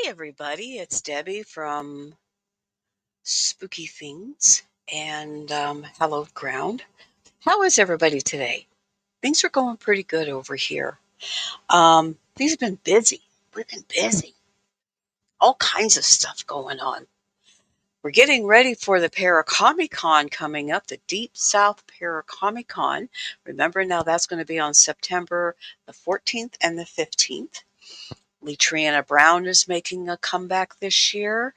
Hi, everybody. It's Debbie from Spooky Things and Hallowed Ground. How is everybody today? Things are going pretty good over here. Things have been busy. We've been busy. All kinds of stuff going on. We're getting ready for the Paracomic-Con coming up, the Deep South Paracomic-Con. Remember now that's going to be on September the 14th and the 15th. Letriana Brown is making a comeback this year.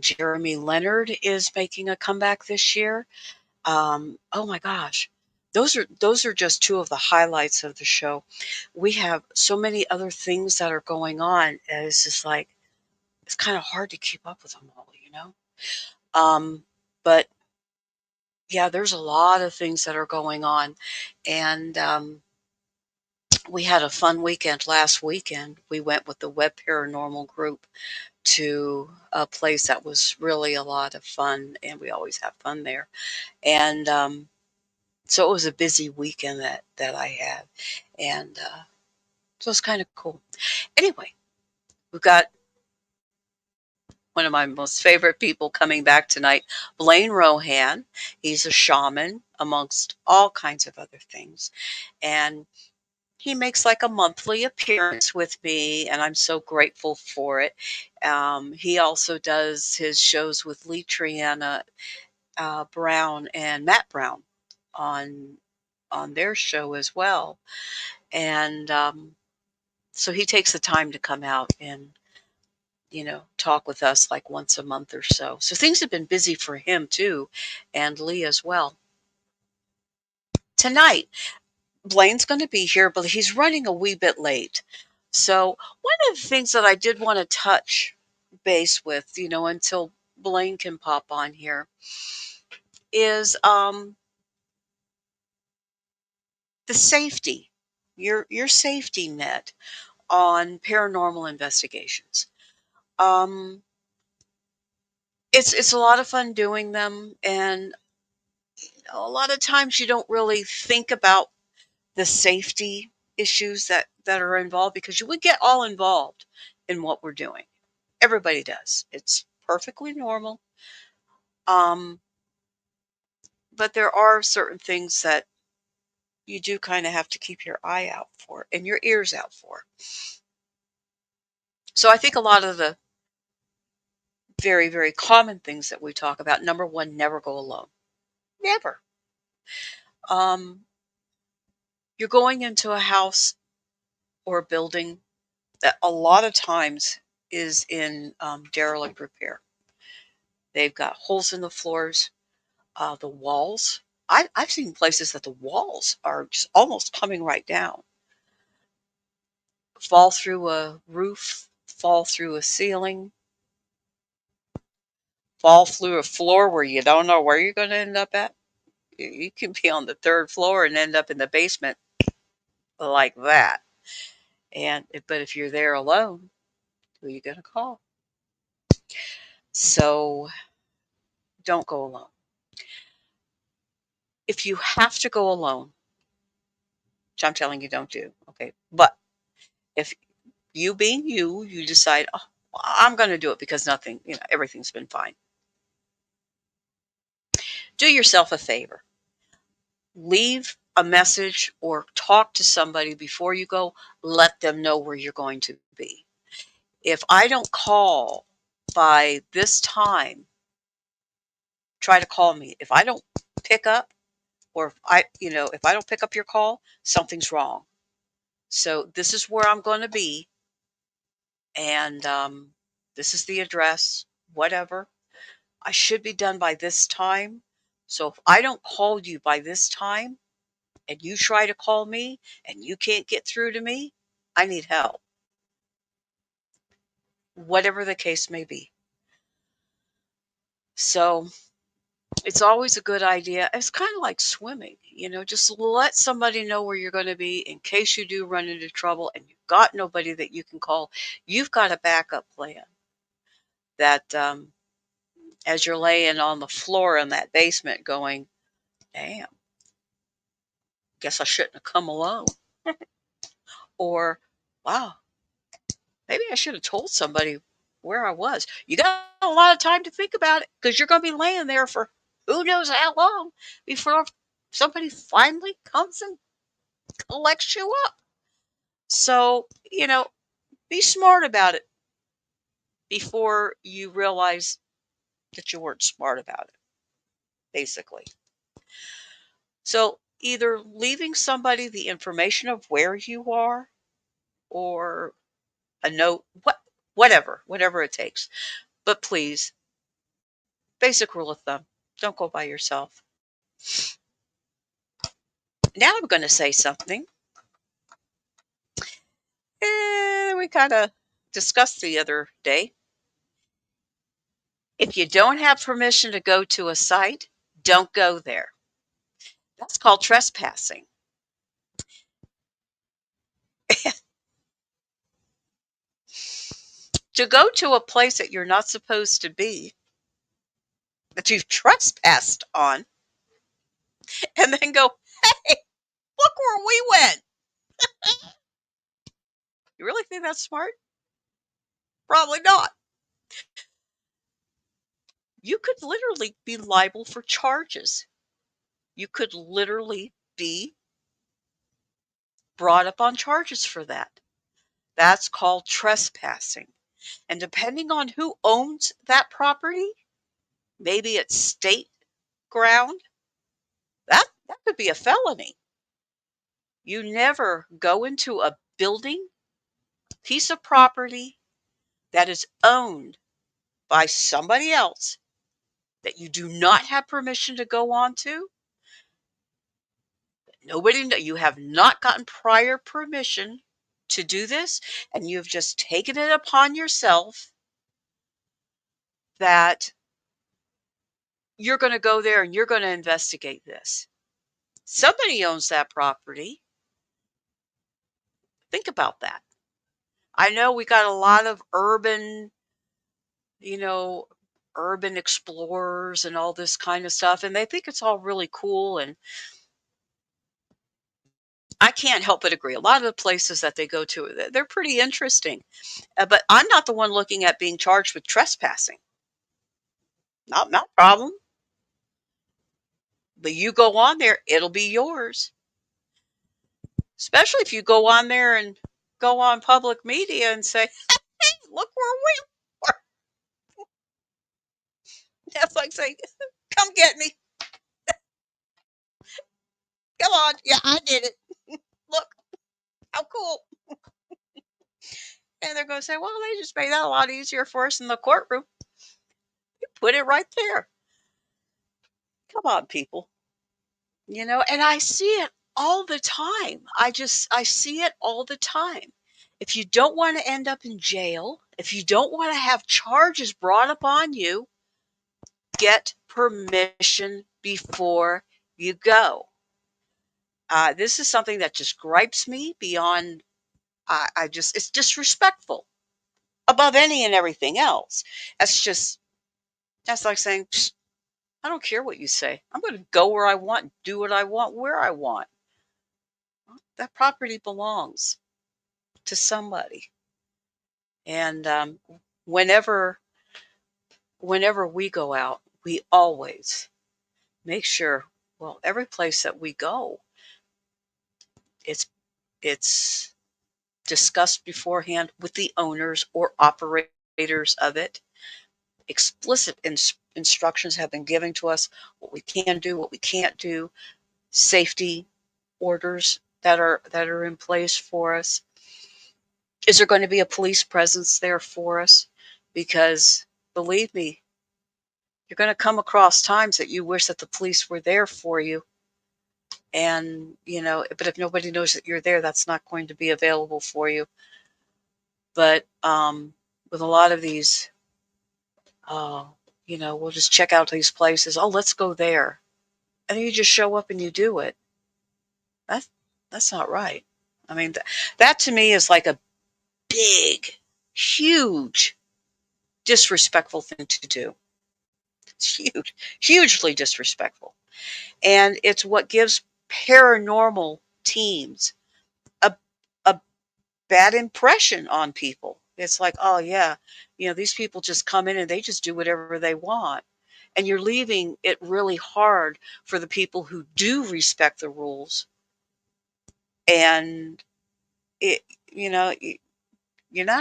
Jeremy Leonard is making a comeback this year. Oh my gosh, those are just two of the highlights of the show. We have so many other things that are going on, and it's just like it's kind of hard to keep up with them all. But yeah, there's a lot of things that are going on, and we had a fun weekend last weekend. We went with the Webb Paranormal group to a place that was really a lot of fun, and we always have fun there. And so it was a busy weekend that I had, and so it was kind of cool. Anyway, we've got one of my most favorite people coming back tonight, Blaine Rohan. He's a shaman amongst all kinds of other things, and he makes like a monthly appearance with me, and I'm so grateful for it. He also does his shows with Lee Triana Brown and Matt Brown on their show as well. And so he takes the time to come out and talk with us like once a month or so. So things have been busy for him too, and Lee as well. Tonight, Blaine's going to be here, but he's running a wee bit late. So one of the things that I did want to touch base with, until Blaine can pop on here, is the safety, your safety net on paranormal investigations. Um, it's a lot of fun doing them, and a lot of times you don't really think about the safety issues that are involved because you would get all involved in what we're doing. Everybody does. It's perfectly normal. Um, but there are certain things that you do kind of have to keep your eye out for and your ears out for. So I think a lot of the very, very common things that we talk about, number one, never go alone. Never. Um, you're going into a house or a building that a lot of times is in derelict repair. They've got holes in the floors, the walls. I've seen places that the walls are just almost coming right down, fall through a roof, fall through a ceiling, fall through a floor where you don't know where you're going to end up at. You can be on the third floor and end up in the basement like that. But if you're there alone, who are you going to call? So don't go alone. If you have to go alone, which I'm telling you don't do, okay? But if you being you decide, oh, I'm going to do it because everything's been fine. Do yourself a favor. Leave a message or talk to somebody before you go. Let them know where you're going to be. If I don't call by this time, try to call me. If I don't pick up, or if I don't pick up your call, something's wrong. So this is where I'm going to be, and this is the address, whatever. I should be done by this time. So if I don't call you by this time and you try to call me and you can't get through to me, I need help, whatever the case may be. So it's always a good idea. It's kind of like swimming, just let somebody know where you're going to be in case you do run into trouble and you've got nobody that you can call. You've got a backup plan that as you're laying on the floor in that basement going, damn, guess I shouldn't have come alone. Or, wow, maybe I should have told somebody where I was. You got a lot of time to think about it because you're going to be laying there for who knows how long before somebody finally comes and collects you up. So, be smart about it before you realize that you weren't smart about it, basically. So, either leaving somebody the information of where you are or a note, whatever it takes. But please, basic rule of thumb, don't go by yourself. Now I'm going to say something we kind of discussed the other day. If you don't have permission to go to a site, don't go there. That's called trespassing. To go to a place that you're not supposed to be, that you've trespassed on, and then go, hey, look where we went. You really think that's smart? Probably not. You could literally be liable for charges. You could literally be brought up on charges for that. That's called trespassing. And depending on who owns that property, maybe it's state ground, that could be a felony. You never go into a building, piece of property that is owned by somebody else that you do not have permission to go on to. You have not gotten prior permission to do this, and you've just taken it upon yourself that you're going to go there and you're going to investigate this. Somebody owns that property. Think about that. I know we got a lot of you know, urban explorers and all this kind of stuff, and they think it's all really cool. And I can't help but agree. A lot of the places that they go to, they're pretty interesting. But I'm not the one looking at being charged with trespassing. Not my problem. But you go on there, it'll be yours. Especially if you go on there and go on public media and say, hey, look where we were. That's like saying, come get me. Come on. Yeah, I did it. Look, how cool. And they're going to say, well, they just made that a lot easier for us in the courtroom. You put it right there. Come on, people. And I see it all the time. I see it all the time. If you don't want to end up in jail, if you don't want to have charges brought upon you, get permission before you go. This is something that just gripes me beyond, it's disrespectful above any and everything else. That's like saying, I don't care what you say. I'm going to go where I want, do what I want, where I want. That property belongs to somebody. And whenever we go out, we always make sure, well, every place that we go, it's it's discussed beforehand with the owners or operators of it. Explicit instructions have been given to us, what we can do, what we can't do, safety orders that are in place for us. Is there going to be a police presence there for us? Because believe me, you're going to come across times that you wish that the police were there for you. And, but if nobody knows that you're there, that's not going to be available for you. But with a lot of these, we'll just check out these places. Oh, let's go there. And then you just show up and you do it. That's not right. I mean, that to me is like a big, huge, disrespectful thing to do. It's huge, hugely disrespectful. And it's what gives paranormal teams a bad impression on people. It's like, oh yeah, these people just come in and they just do whatever they want. And you're leaving it really hard for the people who do respect the rules. And it, you're not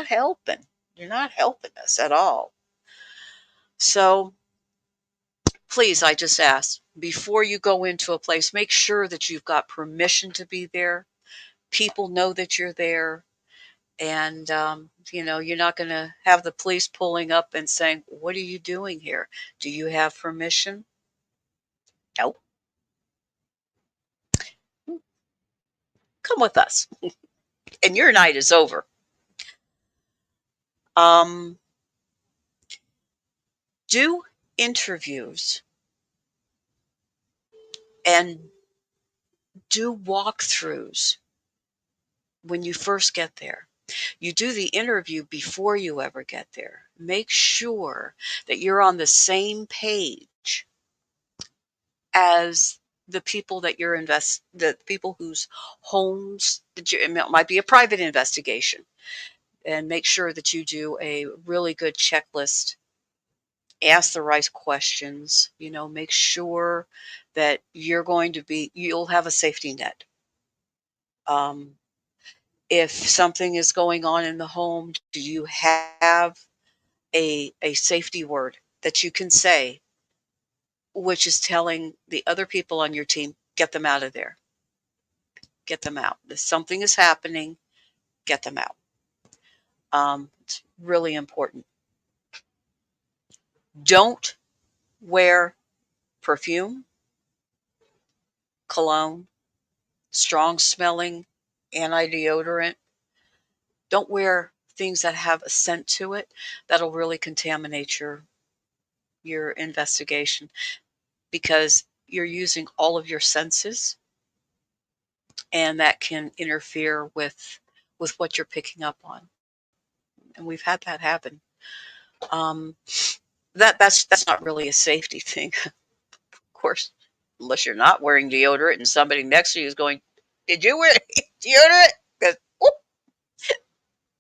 helping. You're not helping us at all. So please, I just ask, before you go into a place, make sure that you've got permission to be there. People know that you're there. And, you're not going to have the police pulling up and saying, "What are you doing here? Do you have permission?" No. Come with us. And your night is over. Um, do interviews and do walkthroughs when you first get there. You do the interview before you ever get there. Make sure that you're on the same page as the people that the people whose homes that it might be a private investigation, and make sure that you do a really good checklist, ask the right questions, make sure that you'll have a safety net. Um, if something is going on in the home, do you have a safety word that you can say, which is telling the other people on your team, get them out of there, get them out. If something is happening, get them out. It's really important. Don't wear perfume, cologne, strong smelling anti-deodorant. Don't wear things that have a scent to it. That'll really contaminate your investigation, because you're using all of your senses, and that can interfere with what you're picking up on. And we've had that happen. Um, that's not really a safety thing, of course, unless you're not wearing deodorant and somebody next to you is going, "Did you wear deodorant?" 'Cause, "Oop,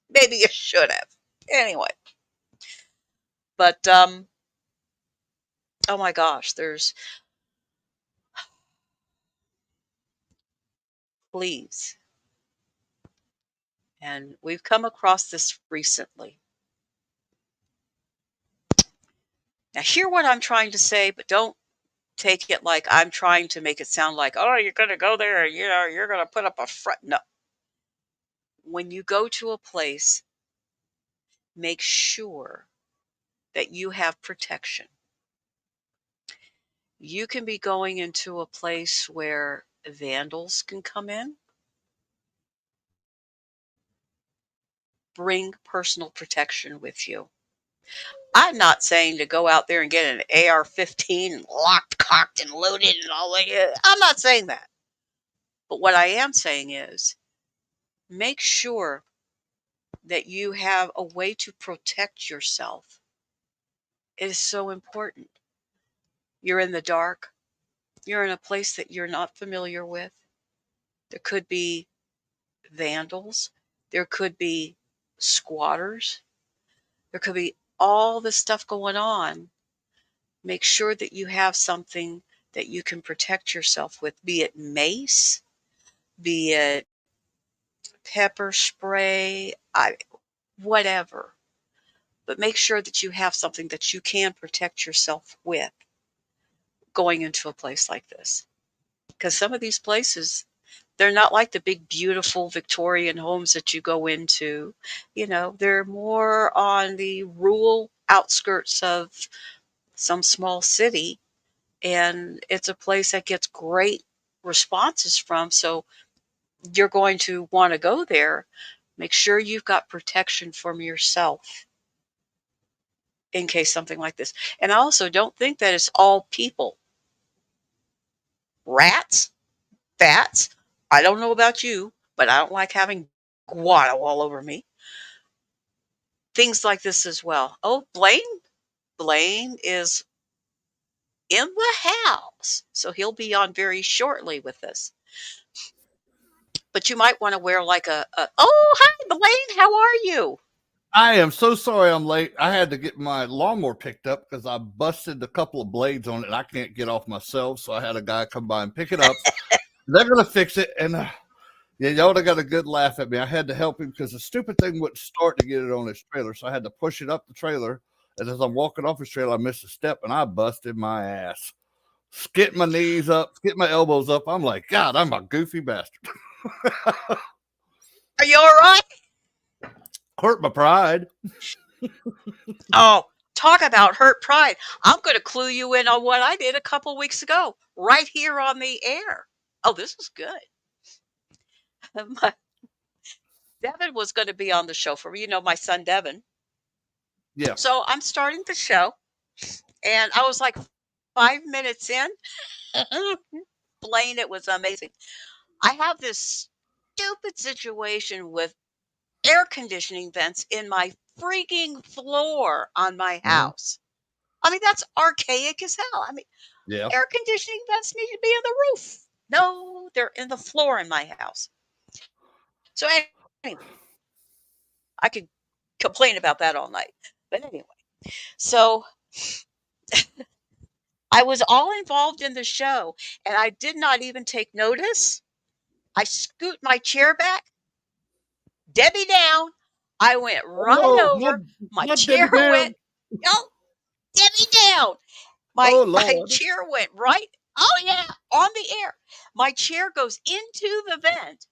maybe you should have." Anyway, but oh my gosh, there's please, and we've come across this recently. Now, hear what I'm trying to say, but don't take it like I'm trying to make it sound like, "Oh, you're going to go there, you're going to put up a front." No. When you go to a place, make sure that you have protection. You can be going into a place where vandals can come in. Bring personal protection with you. I'm not saying to go out there and get an AR-15 and locked, cocked, and loaded and all that. I'm not saying that. But what I am saying is, make sure that you have a way to protect yourself. It is so important. You're in the dark. You're in a place that you're not familiar with. There could be vandals. There could be squatters. There could be all this stuff going on. Make sure that you have something that you can protect yourself with, be it mace, be it pepper spray, whatever. But make sure that you have something that you can protect yourself with going into a place like this. Because some of these places, they're not like the big, beautiful Victorian homes that you go into. They're more on the rural outskirts of some small city, and it's a place that gets great responses from. So you're going to want to go there. Make sure you've got protection from yourself in case something like this. And I also don't think that it's all people. Rats, bats. I don't know about you, but I don't like having guano all over me. Things like this as well. Oh, Blaine is in the house. So he'll be on very shortly with us. But you might want to wear like oh, hi, Blaine. How are you? I am so sorry I'm late. I had to get my lawnmower picked up because I busted a couple of blades on it and I can't get off myself. So I had a guy come by and pick it up. They're going to fix it. And yeah, y'all got a good laugh at me. I had to help him because the stupid thing wouldn't start to get it on his trailer. So I had to push it up the trailer. And as I'm walking off his trailer, I missed a step and I busted my ass. Skit my knees up, skit my elbows up. I'm like, God, I'm a goofy bastard. Are you all right? Hurt my pride. Oh, talk about hurt pride. I'm going to clue you in on what I did a couple weeks ago, right here on the air. Oh, this is good. My, Devin was going to be on the show for me, my son Devin. Yeah. So I'm starting the show, and I was like 5 minutes in. Blaine, it was amazing. I have this stupid situation with air conditioning vents in my freaking floor on my Mm-hmm. house. I mean, that's archaic as hell. I mean, Yeah. air conditioning vents need to be in the roof. No, they're in the floor in my house. So anyway, I could complain about that all night. But anyway, so I was all involved in the show and I did not even take notice. I scoot my chair back, Debbie down. I went Oh right no, over. My not chair Debbie went, down. oh, Debbie down. My Oh my Lord. chair went right. Oh yeah, on the air. My chair goes into the vent.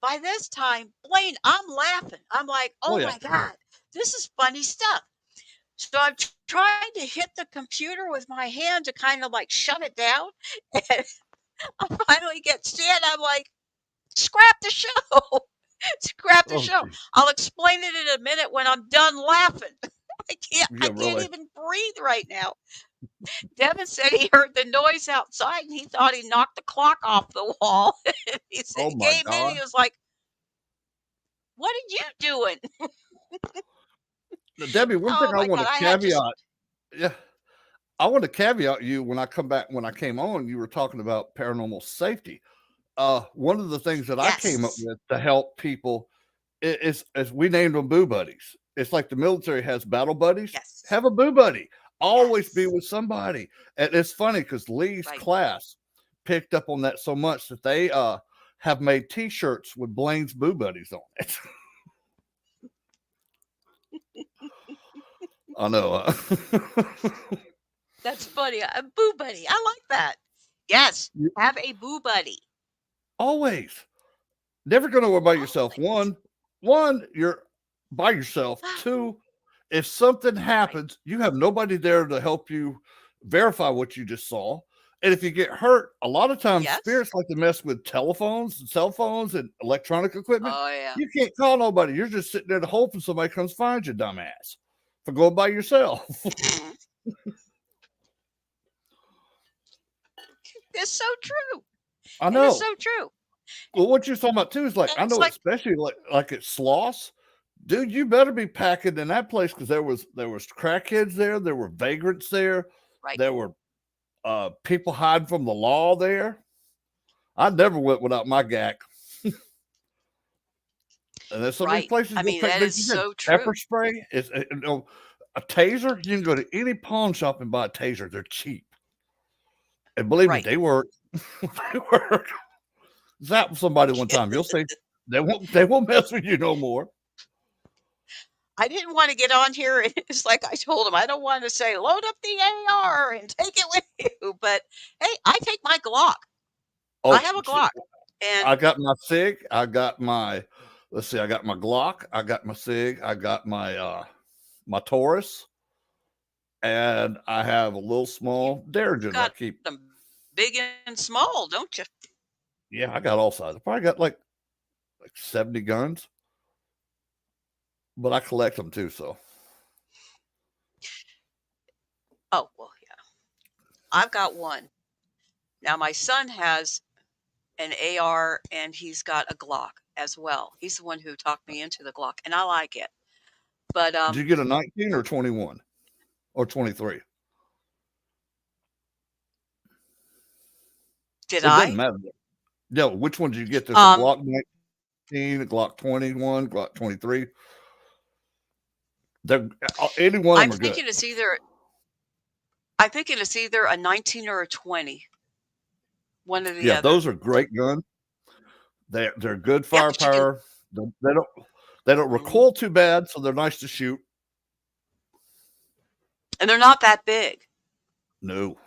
By this time, Blaine, I'm laughing. I'm like, Oh oh yeah. my God, this is funny stuff. So I'm trying to hit the computer with my hand to kind of like shut it down. And I finally get Stan. I'm like, scrap the show. Scrap the Oh show. geez. I'll explain it in a minute when I'm done laughing. I Yeah, can't really. even breathe right now. Devin said he heard the noise outside and he thought he knocked the clock off the wall. He said Oh he my came in, God. he was like, what are you doing? Now, Debbie, one thing Oh I my want God, to I had just, caveat. Yeah. I want to caveat you when I come back when I came on, you were talking about paranormal safety. One of the things that I came up yes, with to help people is we named them boo buddies. It's like the military has battle buddies. yes, Have a boo buddy. Always be yes, with somebody. And it's funny because Lee's right. class picked up on that so much that they have made T-shirts with Blaine's boo buddies on it. I know. That's funny. A boo buddy. I like that. Yes, have a boo buddy. Always. Never going to worry about yourself. Always. One, you're by yourself. Two, if something Right. happens, you have nobody there to help you verify what you just saw. And if you get hurt, a lot of times Yes. spirits like to mess with telephones and cell phones and electronic equipment. Oh yeah. You can't call nobody. You're just sitting there hoping somebody comes find you, dumbass, for going by yourself. It's so true. I It is know. so true. Well, what you're talking about too is like And I it's know, like, especially like at Sloss, dude, you better be packing in that place because there was crackheads there, there were vagrants there, right, there were people hiding from the law there. I never went without my gack. And then some of these right. places I will mean, take that they is get so pepper true. spray. It's a taser. You can go to any pawn shop and buy a taser. They're cheap, and believe me, Right. they work. They work. Zap somebody one time, you'll see. They won't mess with you no more. I didn't want to get on here. It's like I told him, I don't want to say load up the AR and take it with you. But hey, I take my Glock. I Oh, have a Glock. And I got my Sig. I got my. Let's see. I got my Glock. I got my Sig. I got my Taurus, and I have a little you've small Derringer I got keep. them big and small, don't you? Yeah, I got all sizes. I probably got like 70 guns, but I collect them too. So Oh, well, yeah. I've got one. Now my son has an AR and he's got a Glock as well. He's the one who talked me into the Glock and I like it. But did you get a 19 or 21 or 23? did It doesn't I? matter. No, which one did you get? There's a Um Glock 19, a Glock 21, Glock 23. They're any one of I'm them are good. thinking it's either I think it is either a 19 or a 20, one or the Yeah, other. those are great guns. They're good Yeah, because you can. firepower. They don't Mhm. recoil too bad, so they're nice to shoot. And they're not that big. No.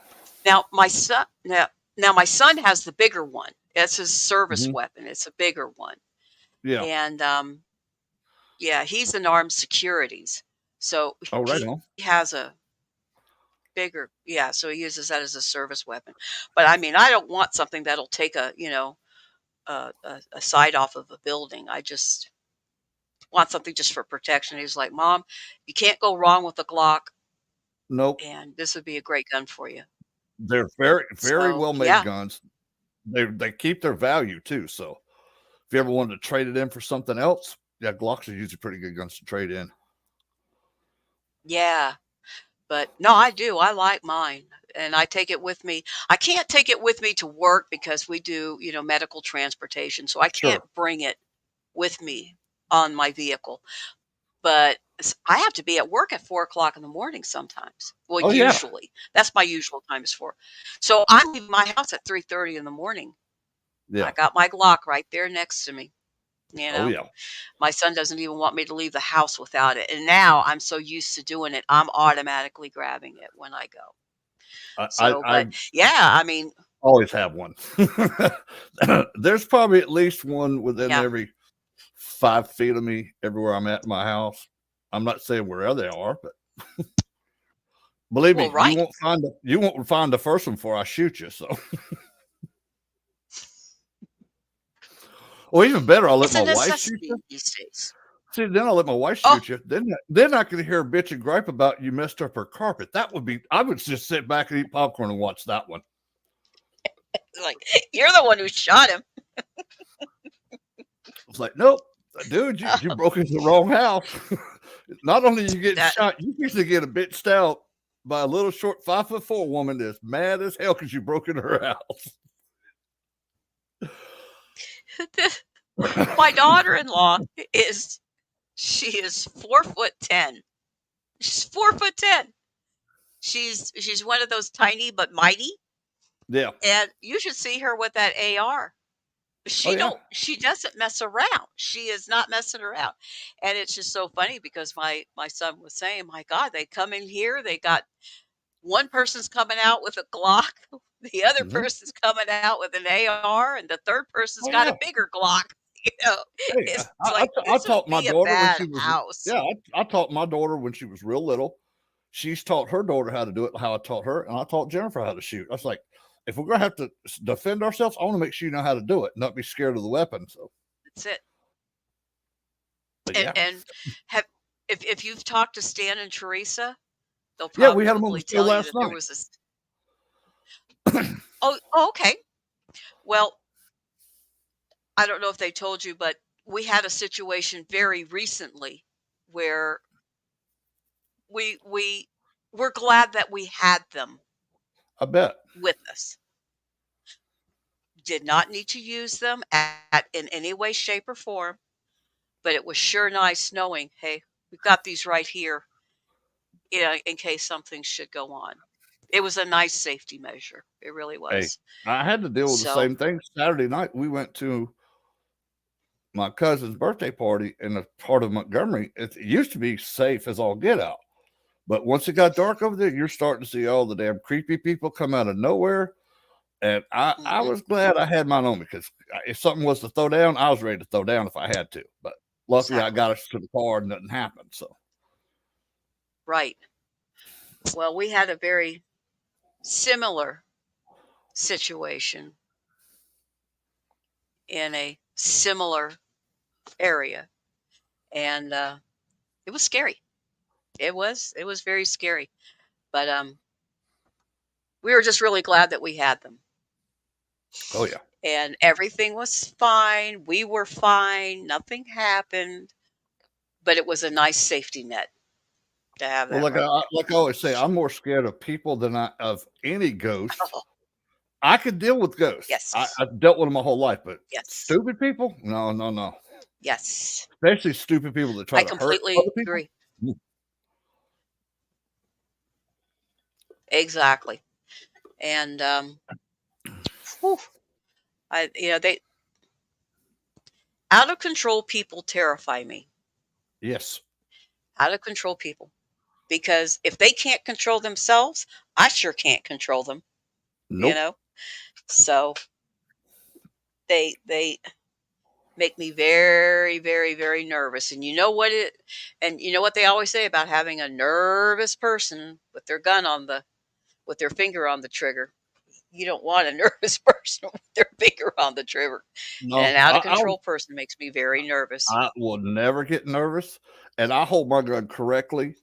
Now my son now my son has the bigger one. It's his service Hmm. weapon. It's a bigger one. Yeah. And yeah, he's in armed securities. So Oh, right he on. has a bigger, yeah, so he uses that as a service weapon. But I mean, I don't want something that'll take a side off of a building. I just want something just for protection. He's like, "Mom, you can't go wrong with a Glock, Nope. and this would be a great gun for you." They're very, very So well made yeah, guns. They keep their value too. So if you ever wanted to trade it in for something else, yeah, Glocks are usually pretty good guns to trade in. yeah. But no, I do. I like mine, and I take it with me. I can't take it with me to work because we do, medical transportation, so I can't Sure. bring it with me on my vehicle. But I have to be at work at 4 o'clock in the morning sometimes. Well, Oh yeah. usually that's my usual time is for. So I leave my house at 3:30 in the morning. I Yeah. got my Glock right there next to me. You Oh know, yeah. my son doesn't even want me to leave the house without it. And now I'm so used to doing it, I'm automatically grabbing it when I go. So, I but yeah, I mean, always have one. There's probably at least one within yeah, every 5 feet of me everywhere I'm at in my house. I'm not saying where they are, but believe well, me, you right. won't find the first one before I shoot you. So, or even better, I'll let It's my a wife shoot you. necessity these days. See, then I'll let my wife Oh, shoot you. Then they're not going to hear a bitch and gripe about you messed up her carpet. That would be. I would just sit back and eat popcorn and watch that one. like you're the one who shot him. It's like, nope, dude, you broke into the wrong house. Not only you getting That shot, you usually get a bitched out by a little short 5'4" woman that's mad as hell because you broke into her my house. daughter-in-law is she is 4'10". She's 4'10". She's one of those tiny but mighty, Yeah. and you should see her with that AR. Oh yeah. She doesn't mess around. She is not messing around. And it's just so funny because my son was saying, "My God, they come in here, they got one person's coming out with a Glock, the other Hmm. person's coming out with an AR, and the third person's Oh got a yeah. bigger Glock." You know, Hey, it's like I this would taught my be a daughter when bad she was house. yeah I taught my daughter when she was real little. She's taught her daughter how to do it, how I taught her, and I taught Jennifer how to shoot. I was like, if we're gonna have to defend ourselves, I want to make sure you know how to do it, not be scared of the weapon. So, That's it. but And yeah, have if you've talked to Stan and Teresa, they'll yeah, we had them on the probably show tell you last that there night. was this. Okay. Well, I don't know if they told you, but we had a situation very recently where we were glad that we had them I bet. with us. Did not need to use them in any way, shape, or form, but it was sure nice knowing, hey, we've got these right here, in case something should go on. It was a nice safety measure. It really Hey, was. I had to deal with the So, same thing Saturday night. We went to my cousin's birthday party in a part of Montgomery. It used to be safe as all get out. But once it got dark over there, you're starting to see all the damn creepy people come out of nowhere. And I mhm, was glad I had mine on me because if something was to throw down, I was ready to throw down if I had to. But luckily, I got exactly. us to the car and nothing happened. So, Right. Well, we had a very similar situation in a similar area, and it was scary. It was very scary, but we were just really glad that we had them, oh, yeah. and everything was fine. We were fine. Nothing happened, but it was a nice safety net to have Well, that like right there. I always say, I'm more scared of people than I of any ghost. Oh, I could deal with ghosts. yes, I've dealt with them my whole life, but yes, stupid people, no, no, no. yes. Especially stupid people that try I to hurt other completely people. agree. Mm. exactly. And whew, they out of control people terrify me. Yes. Out of control people, because if they can't control themselves, I sure can't control them. You Nope. know, so they make me very, very, very nervous. And you know what they always say about having a nervous person with their gun on the with their finger on the trigger. You don't want a nervous person with their finger on the trigger. And No, an out of control person makes me very nervous. I will never get nervous, and I hold my gun correctly.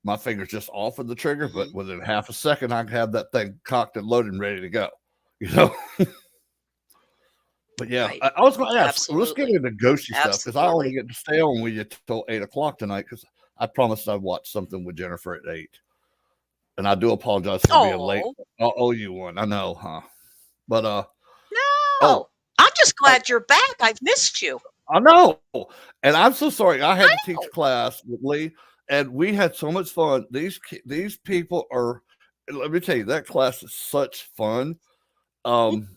My finger's just off of the trigger, but Hmm. within half a second, I can have that thing cocked and loaded and ready to go. You know. But yeah, Right. I was going to ask. Let's get Absolutely. into ghosty stuff because I only Absolutely. get to stay on with you till 8 o'clock tonight because I promised I'd watch something with Jennifer at 8. And I do apologize for being late. Oh, I'll owe you one. I know, huh? But oh, no. I'm just hey, glad you're back. I've missed you. I know. And I'm so sorry. I had I to teach know. a class with Lee, and we had so much fun. These people are. Let me tell you, that class is such fun. Um,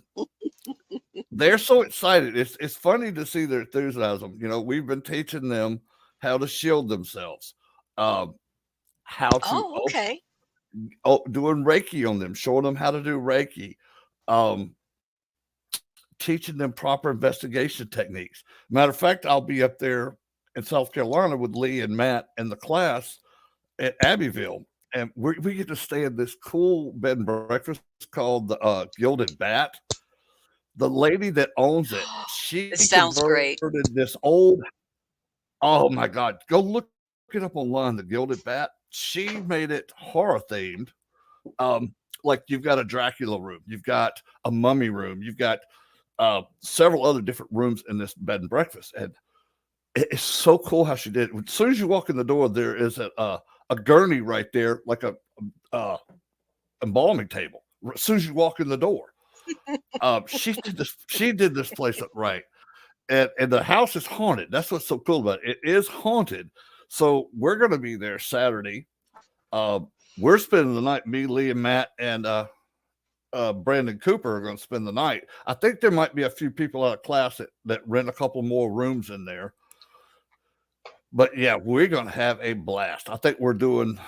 they're so excited. It's funny to see their enthusiasm. You know, we've been teaching them how to shield themselves, um, how to Oh, okay. doing Reiki on them, showing them how to do Reiki, um, teaching them proper investigation techniques. Matter of fact, I'll be up there in South Carolina with Lee and Matt and the class at Abbeville, and we get to stay in this cool bed and breakfast called the Gilded Bat. The lady that owns it, she This sounds converted great. this old, oh my God, go look it up online, the Gilded Bat. She made it horror themed. Um, like you've got a Dracula room, you've got a mummy room, you've got several other different rooms in this bed and breakfast. And it's so cool how she did it. As soon as you walk in the door, there is a gurney right there, like a uh, embalming table. As soon as you walk in the door, she did this. She did this place up right. And the house is haunted. That's what's so cool about it. It is haunted. So we're going to be there Saturday. Uh, we're spending the night. Me, Lee, and Matt, and Brandon Cooper are going to spend the night. I think there might be a few people out of class that rent a couple more rooms in there. But yeah, we're going to have a blast. I think we're doing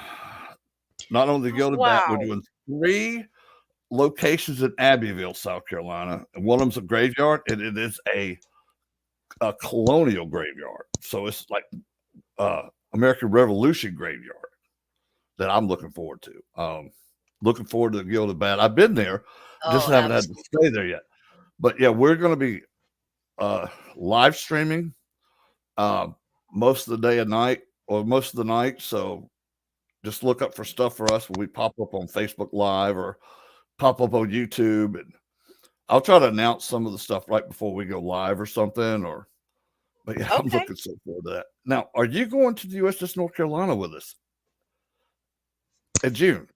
not only the Gilded Bat, we're Wow. doing 3 locations in Abbeville, South Carolina, and one of them's a graveyard, and it is a colonial graveyard. So it's like American Revolution graveyard that I'm looking forward to. Looking forward to the Gilded Bat. I've been there, just Oh, haven't had to absolutely. stay there yet. But yeah, we're going to be live streaming uh, most of the day and night, or most of the night. So just look up for stuff for us when we pop up on Facebook Live or pop up on YouTube, and I'll try to announce some of the stuff right before we go live or something. Or, but yeah, I'm Okay. looking so forward to that. Now, are you going to the USS North Carolina with us in June?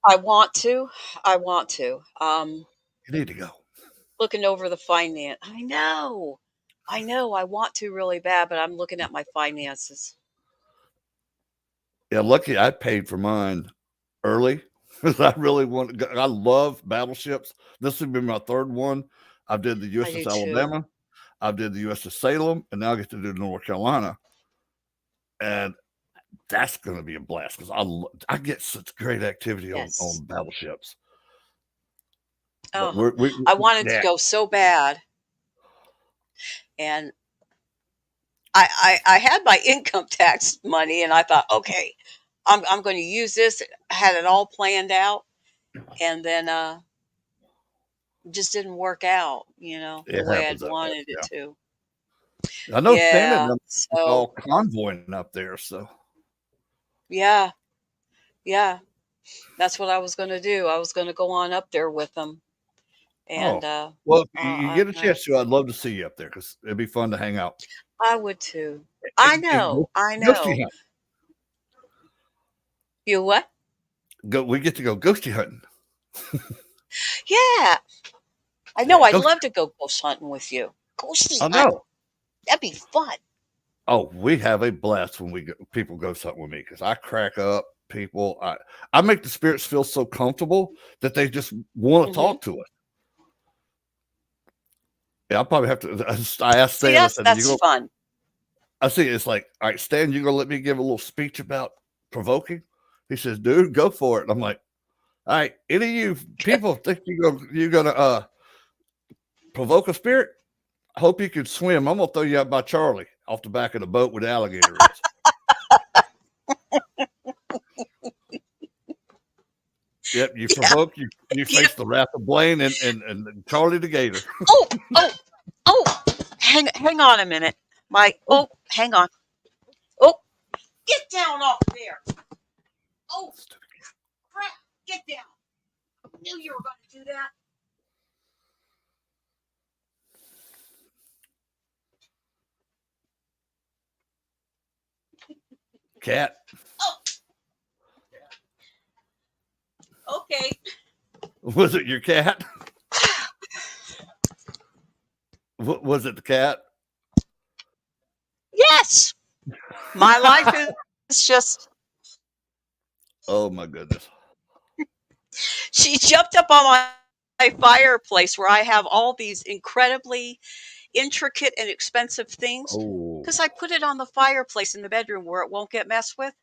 I want to. I want to. You need to go. Looking over the finance. I know. I know. I want to really bad, but I'm looking at my finances. Yeah, lucky I paid for mine early because I really want to go. I love battleships. This would be my third one. I did the I do USS too. Alabama, I did the USS Salem, and now I get to do North Carolina. And that's going to be a blast because I get such great activity Yes. on battleships. But Uh-huh. we I wanted to yeah, go so bad, and I had my income tax money, and I thought, okay, I'm going to use this. I had it all planned out, and then just didn't work out, the it way happens I'd that way. wanted it Yeah, to. I know Shannon and Yeah. them was So all convoying up there. So yeah, yeah, that's what I was going to do. I was going to go on up there with them, and oh well, if you I get a chance to, I'd love to see you up there because it'd be fun to hang out. I would too. I And know, I ghosty know. hunt. You what? Go. We get to go ghosty hunting. Yeah, I know. Yeah, I'd ghost. love to go ghost hunting with you. Ghosty I hunting. know. That'd be fun. Oh, we have a blast when people go something with me because I crack up. people. I make the spirits feel so comfortable that they just want to Mm-hmm. talk to us. Yeah, I'll probably have to. I asked See, Stan. I said, "You that's go." fun. I see. It's like, all right, Stan, you gonna let me give a little speech about provoking? He says, "Dude, go for it." And I'm like, "All right, any of you people think you're gonna provoke a spirit? I hope you can swim. I'm gonna throw you out by Charlie off the back of the boat where the alligator is." Yep, you Yeah. provoke, you Yeah. face the wrath of Blaine and Charlie the Gator. Oh, oh, oh. Hang on a minute. Oh, Hang on. Oh, get down off there. Oh, crap. Get down. I knew you were going to do that. cat. Oh, okay. Was it your cat? Was it the cat? Yes. My life is just. Oh my goodness. She jumped up on my fireplace where I have all these incredibly intricate and expensive things Oh because I put it on the fireplace in the bedroom where it won't get messed with.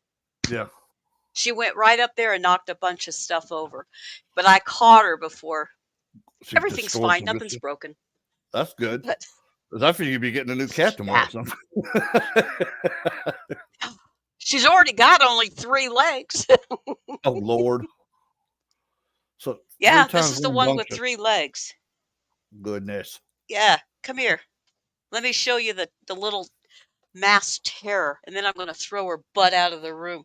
yeah. She went right up there and knocked a bunch of stuff over. But I caught her before. She Everything's destroyed fine. some good Nothing's stuff. broken. That's good. But 'Cause I figure you'd be getting a new cat tomorrow yeah, or something. she's already got only 3 legs. Oh Lord. So three Yeah, this times is the one one with bunker. 3 legs. Goodness. Yeah, come here. Let me show you the little mass terror. And then I'm going to throw her butt out of the room.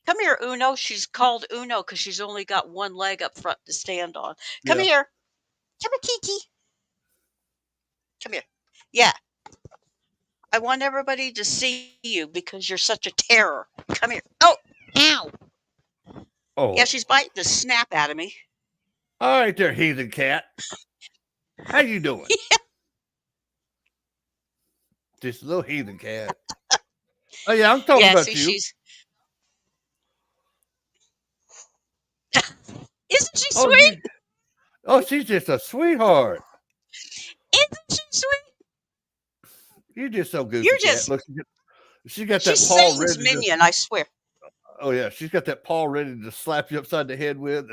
Come here, Uno. She's called Uno because she's only got 1 leg up front to stand on. Come Yeah. here. Come here, Kiki. Come here. Yeah, I want everybody to see you because you're such a terror. Come here. Oh, ow. Yeah, Oh. she's biting the snap out of me. All right there, heathen cat. How you doing? Just a little heathen cat. Oh yeah, I'm talking Yeah, about see, you. Isn't she Oh, sweet? she's just a sweetheart. Isn't she sweet? You're just so You're goofy, cat. just, Look, she got she's that paw Satan's ready to. minion, I swear. Oh yeah, she's got that paw ready to slap you upside the head with.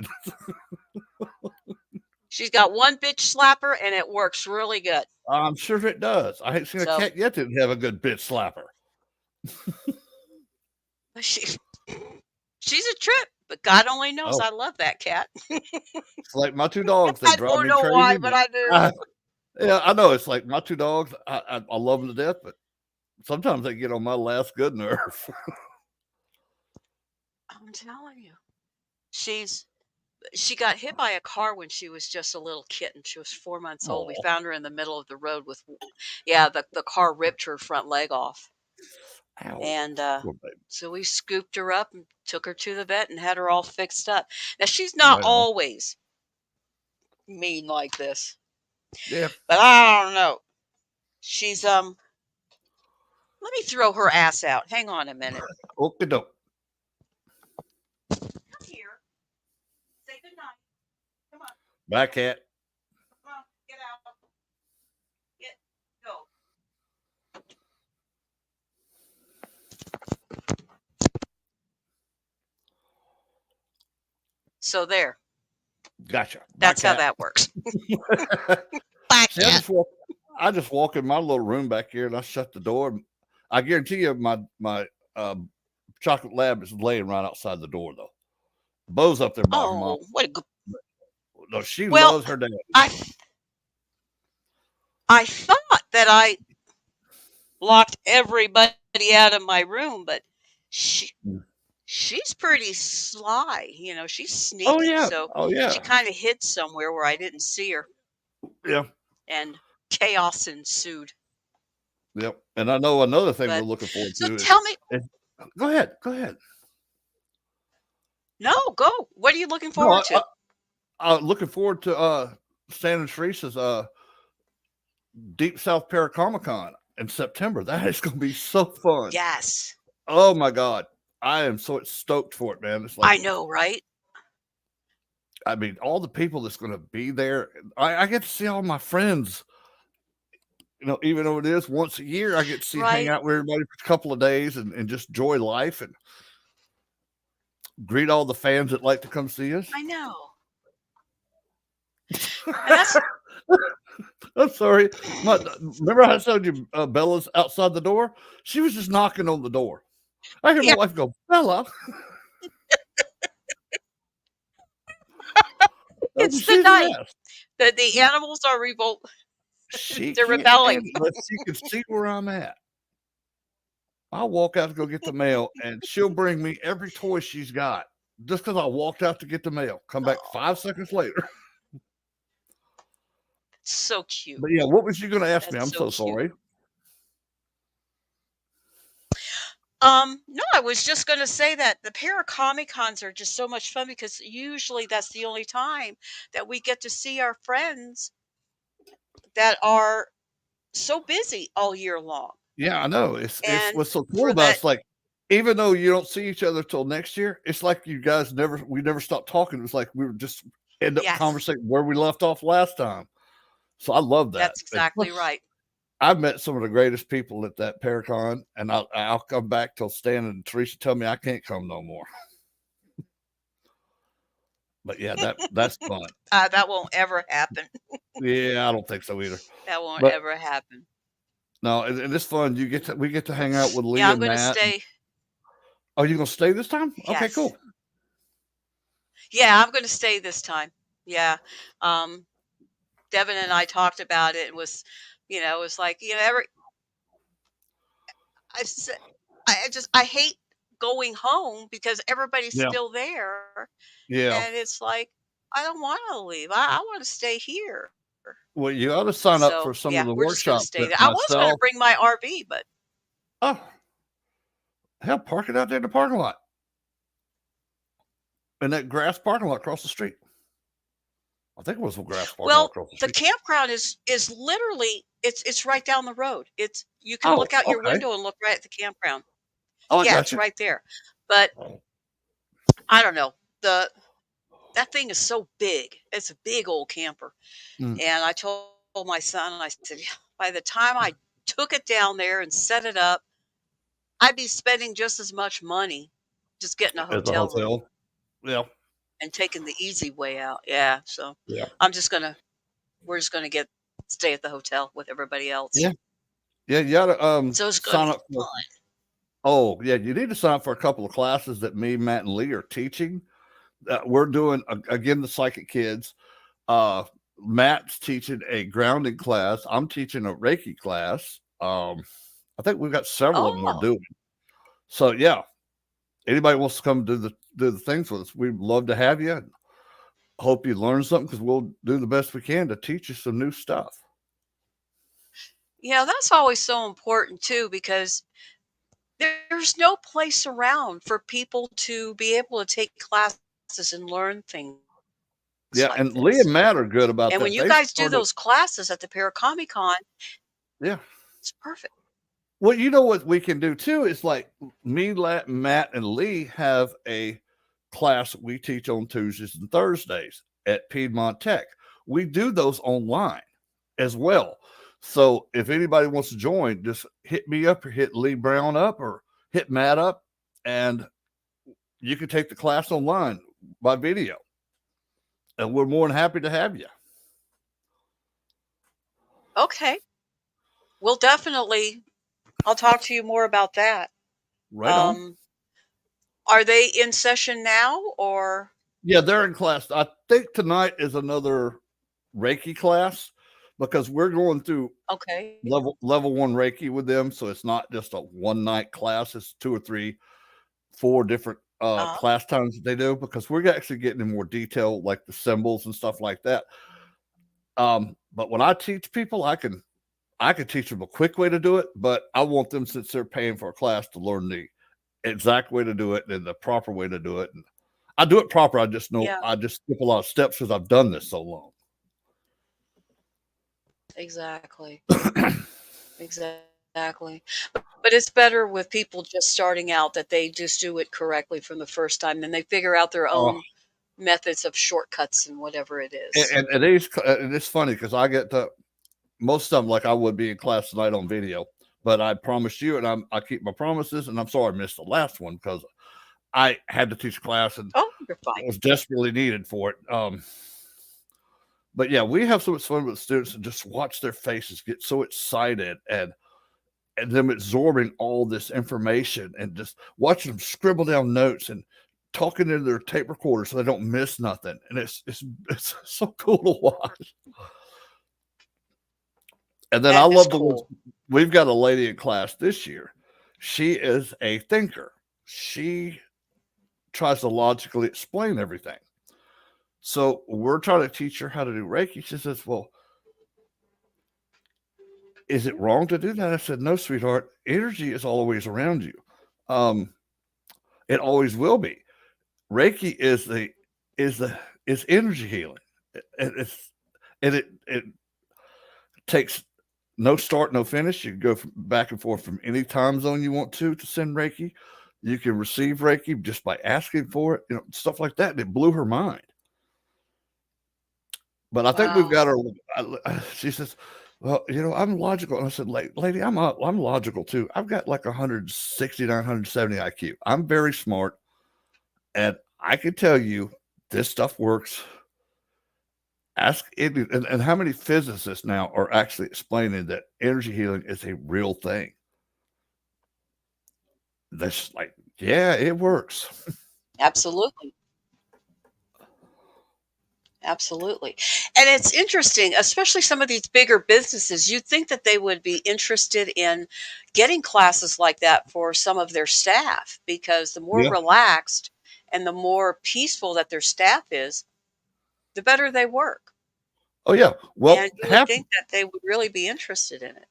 She's got one bitch slapper and it works really good. I'm sure it does. I ain't seen a So, cat yet that have a good bitch slapper. she, she's a trip, but God only knows Oh, I love that cat. it's like my two dogs. They I drive don't me know why, crazy. but But I do. yeah, I know. It's like my two dogs. I love them to death, but sometimes they get on my last good nerve. I'm telling you. She got hit by a car when she was just a little kitten. She was 4 months old. We Oh, found her in the middle of the road with, yeah, the car ripped her front leg off. ow. And Poor baby. so we scooped her up and took her to the vet and had her all fixed up. Now, she's not Right on. always mean like this, Yeah. but I don't know. She's, let me throw her ass out. Hang on a minute. Okay, doke. Come here. Say goodnight. Come on. Bye, cat. Come on. Get out. Get, go. So there. Gotcha. Bye, That's how cat. that works. Bye, See, cat. I just walk in my little room back here and I shut the door. I guarantee you my chocolate lab is laying right outside the door though. Bo's up there by her mom. Oh, what a good. No, she Well, loves her dad. I I thought that I locked everybody out of my room, but she she's pretty sly. She's Oh sneaky. yeah. So Oh she yeah. kind of hid somewhere where I didn't see her, Yeah. and chaos ensued. Yep. And I know another thing we're But looking forward so to tell me, is go ahead. Go ahead. no, go. What are you looking No, forward to? I'm looking forward to Stan and Teresa's Deep South Paracomic-Con in September. That is gonna be so fun. Yes. Oh my God. I am so stoked for it, man. It's like, I know, right? I mean, all the people that's going to be there. I get to see all my friends. Even though it is once a year, I get to hang Right. out with everybody for a couple of days and just enjoy life and greet all the fans that like to come see us. I know. And that's I'm sorry. Remember I told you Bella's outside the door? She was just knocking on the door. I hear my yeah, wife go, Bella. it's the She's a night. mess. The animals are She they're can't rebelling. stand it unless she can see where I'm at. I'll walk out to go get the mail, and she'll bring me every toy she's got just because I walked out to get the mail. Come back Oh, 5 seconds later. so cute. But yeah, what was you going to ask me? That's I'm so so cute. sorry. No, I was just gonna say that the para Comic Cons are just so much fun because usually that's the only time that we get to see our friends that are so busy all year long. Yeah, I know. It's And what's so cool for about that, it's like even though you don't see each other till next year, it's like you guys we never stopped talking. It was like we were just end up yes, conversating where we left off last time. So I love that. that's And exactly plus, right. I've met some of the greatest people at that Paracon, and I'll come back till Stan and Teresa tell me I can't come no more. But yeah, that's fun. That won't ever happen. Yeah, I don't think so either. That won't But ever happen. no, and it's fun. We get to hang out with Yeah, Lee I'm and gonna Matt. stay. Are you gonna stay this time? Okay, Yes. cool. Yeah, I'm gonna stay this time. Yeah. Um, Devin and I talked about it and it was like, I said, I hate going home because everybody's Yeah, still there, yeah. and it's like I don't want to leave. I want to stay here. Well, you ought to sign up So for some yeah, of the we're just gonna workshops stay that there. I was gonna myself. bring my RV, but Oh, hell, park it out there in the parking lot, in that grass parking lot across the street. I think it was a grass parking lot well, across the the street. campground is literally it's right down the road. It's you can Oh, look out your okay. window and look right at the campground. Oh, I Yeah, got it's you. right there. But I don't know. The That thing is so big. It's a big old camper. Mm. And I told my son, I said, "Yeah, by the time I took it down there and set it up, I'd be spending just as much money just getting a At the hotel room hotel. Yeah, and taking the easy way out." Yeah. So yeah, I'm just gonna we're just gonna stay at the hotel with everybody else. yeah, yeah. You got to So it's gonna sign be up for. fun. Oh, yeah, you need to sign up for a couple of classes that me, Matt, and Lee are teaching. We're doing again the Psychic Kids. Uh, Matt's teaching a grounding class. I'm teaching a Reiki class. I think we've got several of them we're Oh, doing. So yeah, anybody wants to come do the things with us, we'd love to have you. Hope you learn something because we'll do the best we can to teach you some new stuff. yeah, that's always so important too, because there's no place around for people to be able to take classes and learn things Yeah, like and Lee this. and Matt are good about And when that. you They've guys do started. those classes at the Paracomic-Con, Yeah. it's perfect. Well, you know what we can do too is like me, Matt, and Lee have a class we teach on Tuesdays and Thursdays at Piedmont Tech. We do those online as well. So if anybody wants to join, just hit me up or hit Lee Brown up or hit Matt up, and you can take the class online by video. And we're more than happy to have you. Okay. We'll definitely I'll talk to you more about that. Right on. Um, are they in session now or Yeah, they're in class. I think tonight is another Reiki class because we're going through okay. level one Reiki with them. So it's not just a one night class, it's 2 or 3, 4 different Uh, class times that they do because we're actually getting in more detail, like the symbols and stuff like that. But when I teach people, I can teach them a quick way to do it, but I want them, since they're paying for a class, to learn the exact way to do it and the proper way to do it. And I do it proper. I just know yeah, I just skip a lot of steps because I've done this so long. exactly. Exactly. But it's better with people just starting out that they just do it correctly from the first time, then they figure out their Oh, own methods of shortcuts and whatever it is. and it's funny because I get to most of them like I would be in class tonight on video, but I promised you, and I keep my promises. And I'm sorry I missed the last one because I had to teach class and Oh, you're fine. was desperately needed for it. But yeah, we have so much fun with students and just watch their faces get so excited and them absorbing all this information and just watching them scribble down notes and talking into their tape recorder so they don't miss nothing. And it's so cool to watch. And then I That is love the ones cool. we've got a lady in class this year. She is a thinker. She tries to logically explain everything. So we're trying to teach her how to do Reiki. She says, well, is it wrong to do that? I said, no, sweetheart. Energy is always around you. It always will be. Reiki is energy healing. It's it takes no start, no finish. You can go back and forth from any time zone you want to send Reiki. You can receive Reiki just by asking for it, stuff like that. And it blew her mind. But I think we've Wow. got her. She says, "Well, I'm logical." And I said, "Lady, I'm logical too. I've got like 169, 170 IQ. I'm very smart, and I can tell you this stuff works. Ask it." And how many physicists now are actually explaining that energy healing is a real thing? That's like, yeah, it works. Absolutely. Absolutely. And it's interesting, especially some of these bigger businesses, you'd think that they would be interested in getting classes like that for some of their staff because the more Yeah. relaxed and the more peaceful that their staff is, the better they work. Oh yeah. And you would think that they would really be interested in it.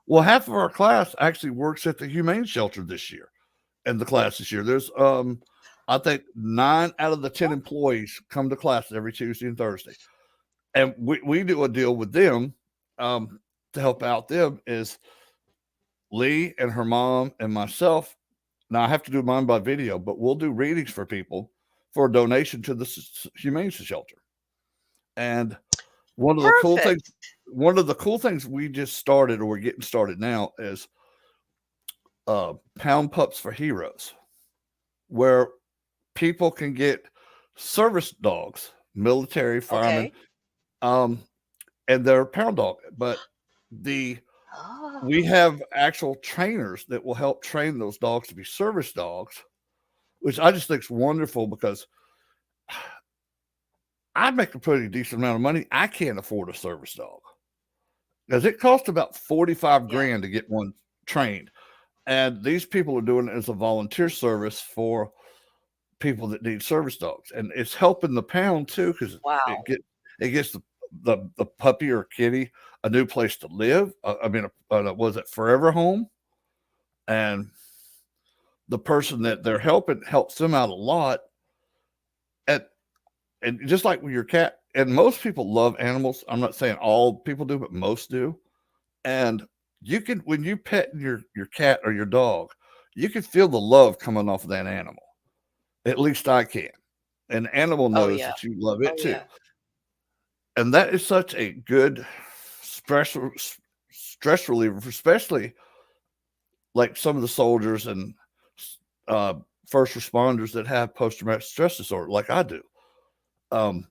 Half of our class actually works at the humane shelter this year. In the class this year, there's I think 9 out of the 10 employees come to class every Tuesday and Thursday, and we do a deal with them to help out them. Is Lee and her mom and myself. Now I have to do mine by video, but we'll do readings for people for a donation to the humane shelter. And one of the cool things, Perfect. we just started, or we're getting started now, is Pound Pups for Heroes, where people can get service dogs, military, firemen, Okay. um, and they're pound dog. But the we Oh, have actual trainers that will help train those dogs to be service dogs, which I just think is wonderful because I make a pretty decent amount of money. I can't afford a service dog because it costs about 45 yeah. grand to get one trained. And these people are doing it as a volunteer service for people that need service dogs, and it's helping the pound too because it Wow. get it gets the puppy or kitty a new place to live. I mean, was it forever home, and the person that they're helping helps them out a lot. And just like with your cat, and most people love animals. I'm not saying all people do, but most do. And you can when you pet your cat or your dog, you can feel the love coming off of that animal. At least I can. An animal Oh, knows yeah. that you love Oh, it too. yeah. And that is such a good stress stress reliever, especially like some of the soldiers and uh, first responders that have post traumatic stress disorder, like I do. Um,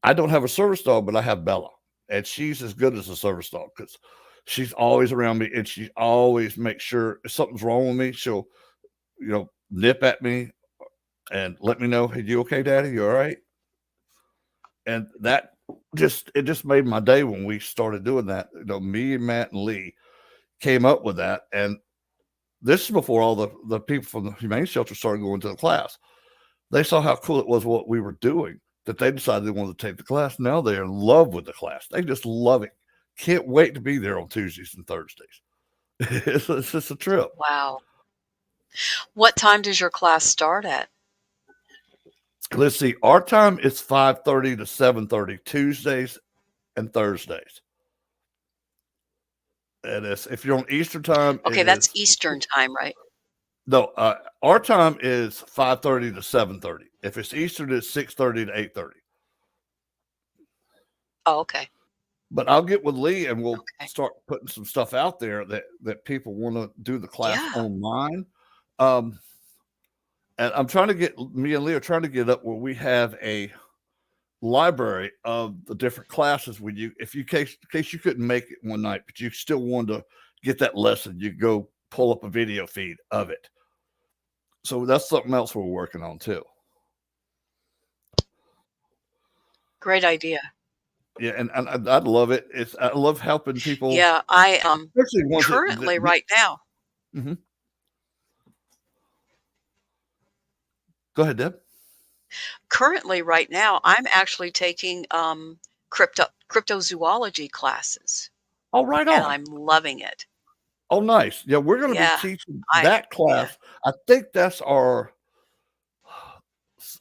I don't have a service dog, but I have Bella, and she's as good as a service dog because she's always around me, and she always makes sure if something's wrong with me, she'll nip at me and let me know, "Hey, you okay, Daddy? You all right?" And that just made my day when we started doing that. Me and Matt and Lee came up with that, and this is before all the people from the humane shelter started going to the class. They saw how cool it was what we were doing that they decided they wanted to take the class. Now they're in love with the class. They just love it. Can't wait to be there on Tuesdays and Thursdays. It's just a trip. Wow. What time does your class start at? Let's see. Our time is 5:30 to 7:30 Tuesdays and Thursdays. It is. If you're on Eastern time, it Okay, that's is. Eastern time, right? No, our time is 5:30 to 7:30. If it's Eastern, it's 6:30 to 8:30. Oh, okay. But I'll get with Lee and we'll Okay. start putting some stuff out there that people want to do the class Yeah. online. Um, and I'm trying to get me and Lee are trying to get up where we have a library of the different classes when you if you in case you couldn't make it one night, but you still wanted to get that lesson, you go pull up a video feed of it. So that's something else we're working on too. Great idea. Yeah, and I'd love it. I love helping people, Yeah, I especially ones currently that right now, mhm. Go ahead, Deb. I'm actually taking cryptozoology classes, Oh, right and on. I'm loving it. Oh, nice. Yeah, we're going to be Yeah, teaching I that yeah. class. I think that's our.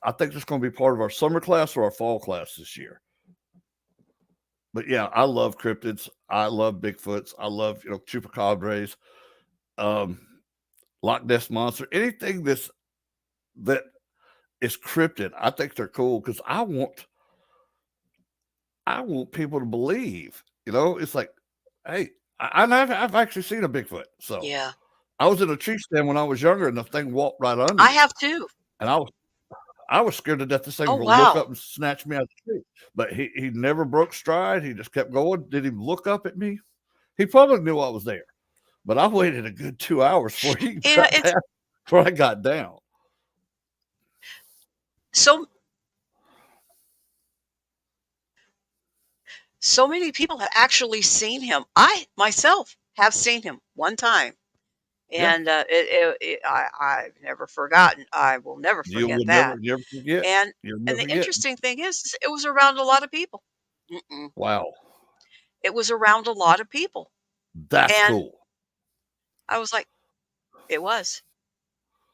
I think that's going to be part of our summer class or our fall class this year. But yeah, I love cryptids. I love Bigfoots. I love chupacabras, um, Loch Ness monster, anything that is cryptid. I think they're cool because I want people to believe. It's like, hey, I've actually seen a Bigfoot. So Yeah. I was in a tree stand when I was younger, and the thing walked right under I me, have too. and I was scared to death this thing Oh, was gonna look wow. up and snatch me out of the tree. But he never broke stride. He just kept going. Didn't even look up at me. He probably knew I was there. But I waited a good 2 hours before he Yeah, got it's past before I got down. so so many people have actually seen him. I myself have seen him one time, Yeah. and I've never forgotten. I will never You forget would that. never forget. And You'll and never the forget. interesting thing is, it was around a lot of people. Mm-mm. Wow. It was around a lot of people, That's and cool. I was like, it was.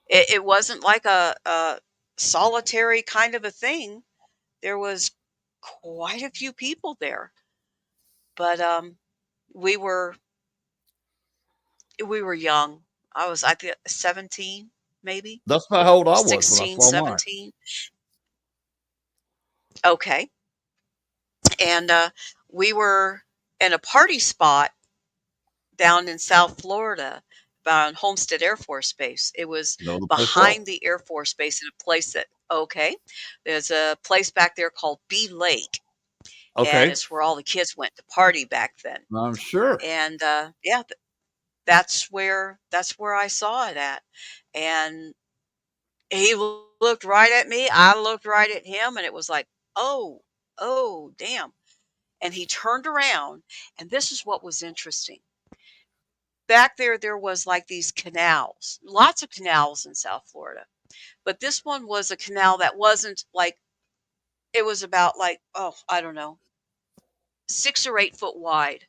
It wasn't like a solitary kind of a thing. There was quite a few people there, but we were we were young. I think 17, maybe That's about how old I was when I 16, saw mine. 17. Okay, and we were in a party spot down in South Florida, on Homestead Air Force Base. It was Know the place well. behind the Air Force Base in a place that, okay, there's a place back there called B Lake, and Okay. it's where all the kids went to party back then. I'm sure. And yeah, that's where I saw it at. And he looked right at me. I looked right at him, and it was like, oh, oh, damn. And he turned around, and this is what was interesting. Back there was like these canals, lots of canals in South Florida. But this one was a canal that wasn't like, it was about like, oh, I don't know, 6 or 8 foot wide.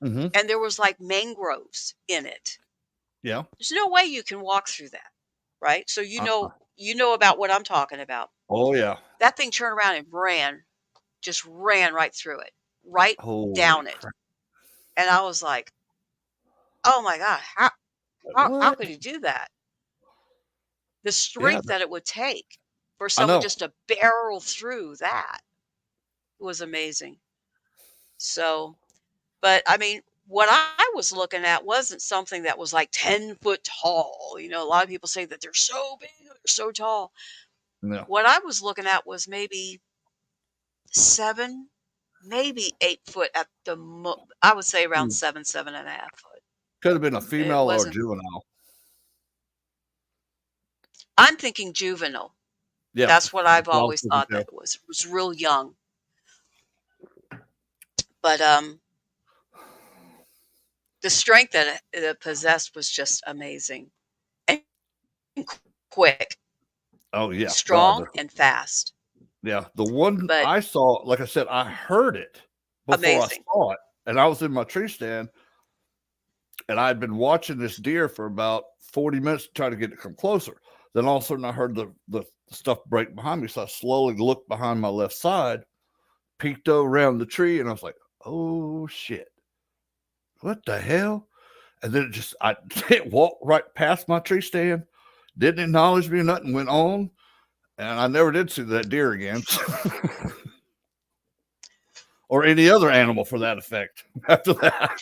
Mhm. And there was like mangroves in it. Yeah. There's no way you can walk through that, right? So Uh-uh. you know about what I'm talking about. Oh, yeah. That thing turned around and ran, just ran right through it, right Holy down it. crap. And I was like, "Oh my god, how What? could he do that?" The Yeah, strength that it would take for I someone know. just to barrel through that was amazing. So, but I mean, what I was looking at wasn't something that was like 10 foot tall. You know, a lot of people say that they're so big, they're so tall. No. What I was looking at was maybe 7, maybe 8 foot at the I would say around Hmm. 7, 7.5 foot. Could have been a It female or a wasn't, juvenile. I'm thinking juvenile. Yeah. That's what That's I've what I was always thinking thought that too. it was real young. But the strength that it possessed was just amazing, and quick, Oh, yeah. God. strong, and fast. Yeah. The one But I saw, like I said, I heard it before I amazing. saw it. And I was in my tree stand and I'd been watching this deer for about 40 minutes to try to get it to come closer. Then all of a sudden I heard the stuff break behind me. So I slowly looked behind my left side, peeked around the tree, and I was like, oh shit. what the hell? And then it walked right past my tree stand, didn't acknowledge me or nothing, went on, and I never did see that deer again, or any other animal for that effect. After that, but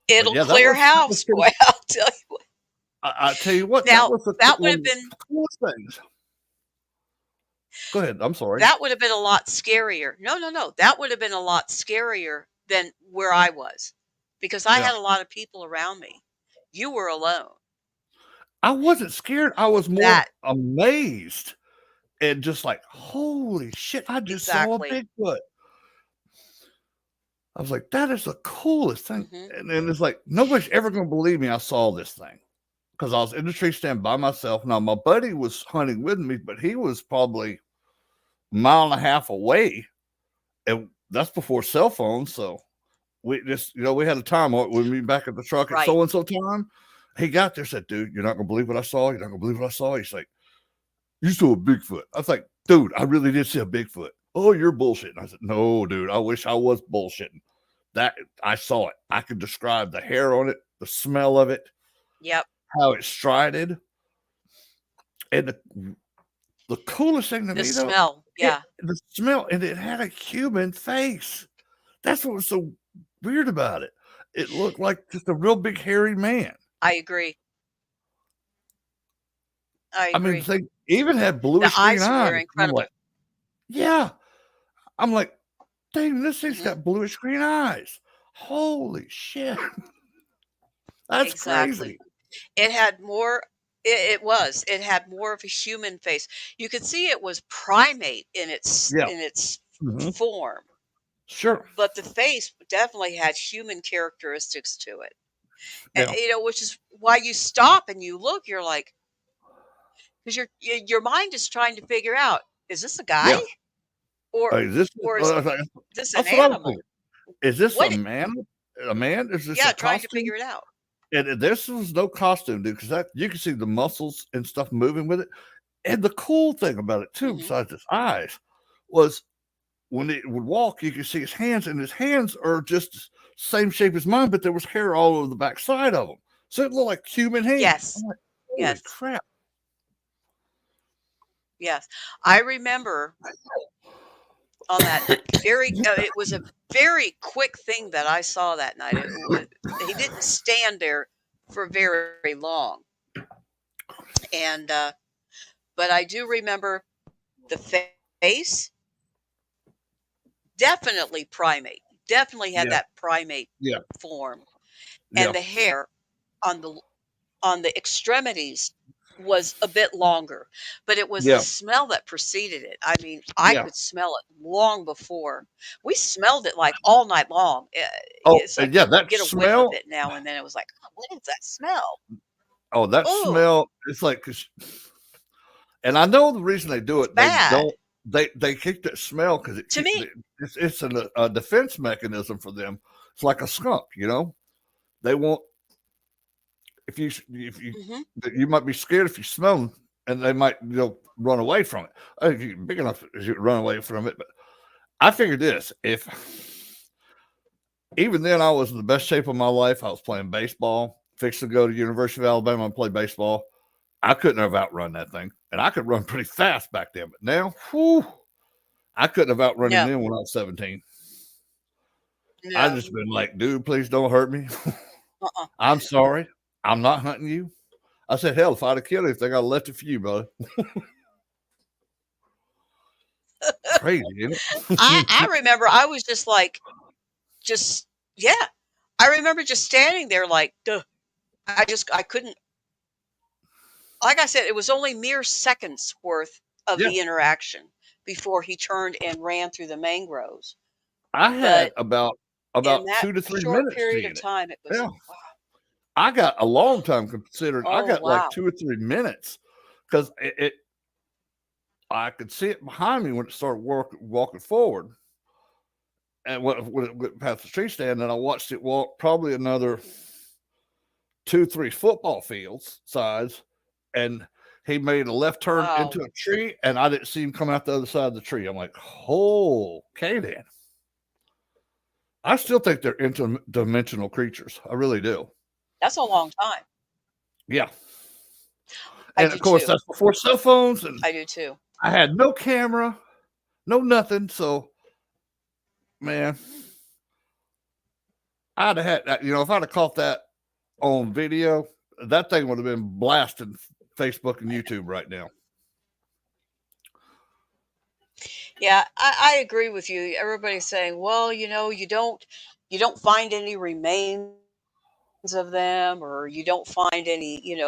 It'll yeah, clear that was house, pretty. boy. I'll tell you what. I tell you what, that Now was that would one have of the been coolest things. Go ahead. I'm sorry. that would have been a lot scarier. No, no, no. That would have been a lot scarier than where I was, because I Yeah, had a lot of people around me. You were alone. I wasn't scared. I was more That amazed and just like, holy shit! I just saw a exactly. Bigfoot. I was like, that is the coolest thing. Hmm. And then it's like, nobody's ever going to believe me I saw this thing because I was in the tree stand by myself. Now, my buddy was hunting with me, but he was probably a mile and a half away. And that's before cell phones. So we just, we had a time. We'd meet back at the truck at Right. so and so time. He got there, said, dude, you're not going to believe what I saw. You're not going to believe what I saw. He's like, you saw a Bigfoot. I was like, dude, I really did see a Bigfoot. Oh, you're bullshitting. I said, no, dude, I wish I was bullshitting. That I saw it. I could describe the hair on it, the smell of it, Yep. how it strided. And the coolest thing to The me though, smell. Yeah, the smell, and it had a human face. That's what was so weird about it. It looked like just a real big hairy man. I agree. I I mean, agree. they even had The bluish green eyes eyes. were And I'm incredible. like, yeah. I'm like, dang, this thing's Hmm. got bluish green eyes. Holy shit. That's Exactly. crazy. It had more. It was. It had more of a human face. You could see it was primate in its Yeah. Hmm. form, Sure. but the face definitely had human characteristics to it. Yeah. Which is why you stop and you look. You're like, because your mind is trying to figure out, is this a guy, Yeah. or This is, or is this an that's what I was animal? thinking. Is this a What? man? A man? Is this a Yeah, trying to costume? figure it out. And this was no costume, dude, because that you can see the muscles and stuff moving with it. And the cool thing about it too, Hmm. besides his eyes, was when it would walk, you could see his hands, and his hands are just same shape as mine, but there was hair all over the back side of them. So it looked like human hands. I'm Yes, like, holy yes, crap. yes. I remember on that very. It was a very quick thing that I saw that night. It was. He didn't stand there for very long, and but I do remember the face. Definitely primate. Definitely had Yeah, that primate yeah, form, and yeah, the hair on the extremities was a bit longer, but it was the yeah, smell that preceded it. I mean, I yeah. could smell it long before. We smelled it like all night long. Oh, It's and like yeah, you that get a whiff of smell. it now and then. It was like, "Oh, what is that smell? Oh, that Oh, smell. It's like, 'cause and I know the reason they do it's it. They bad." don't. They keep that smell because To me. it's a defense mechanism for them. It's like a skunk, They want if you Hmm. you might be scared if you smell them, and they might run away from it. If you're big enough, you run away from it. But I figured this: if even then I was in the best shape of my life, I was playing baseball, fixed to go to University of Alabama and play baseball. I couldn't have outrun that thing, and I could run pretty fast back then. But now, whew, I couldn't have outrun him No, then when I was 17. I no, just been like, dude, please don't hurt me. uh-uh. I'm sorry. I'm not hunting you. I said, hell, if I'd have killed you, I think I'd have left it for you, brother. Crazy, isn't I it? remember I was just like, just yeah. I remember just standing there like, duh. I couldn't. Like I said, it was only mere seconds worth of Yeah. the interaction before he turned and ran through the mangroves. I had But in about that 2 to 3 short minutes period of seeing it. time, it was Yeah. wow. I got a long time considering. I Oh got like wow. 2 or 3 minutes because I could see it behind me when it started walking forward. And when it went past the tree stand, then I watched it walk probably another 2, 3 football fields size, and he made a left turn into Wow. a tree, and I didn't see him come out the other side of the tree. I'm like, oh, okay then. I still think they're interdimensional creatures. I really do. That's a long time. Yeah. I And do of course, too. that's before cell phones, and I do too. I had no camera, no nothing. So, man, I'd have had that. If I'd have caught that on video, that thing would have been blasting Facebook and YouTube right now. Yeah, I agree with you. Everybody's saying, well, you don't find any remains of them, or you don't find any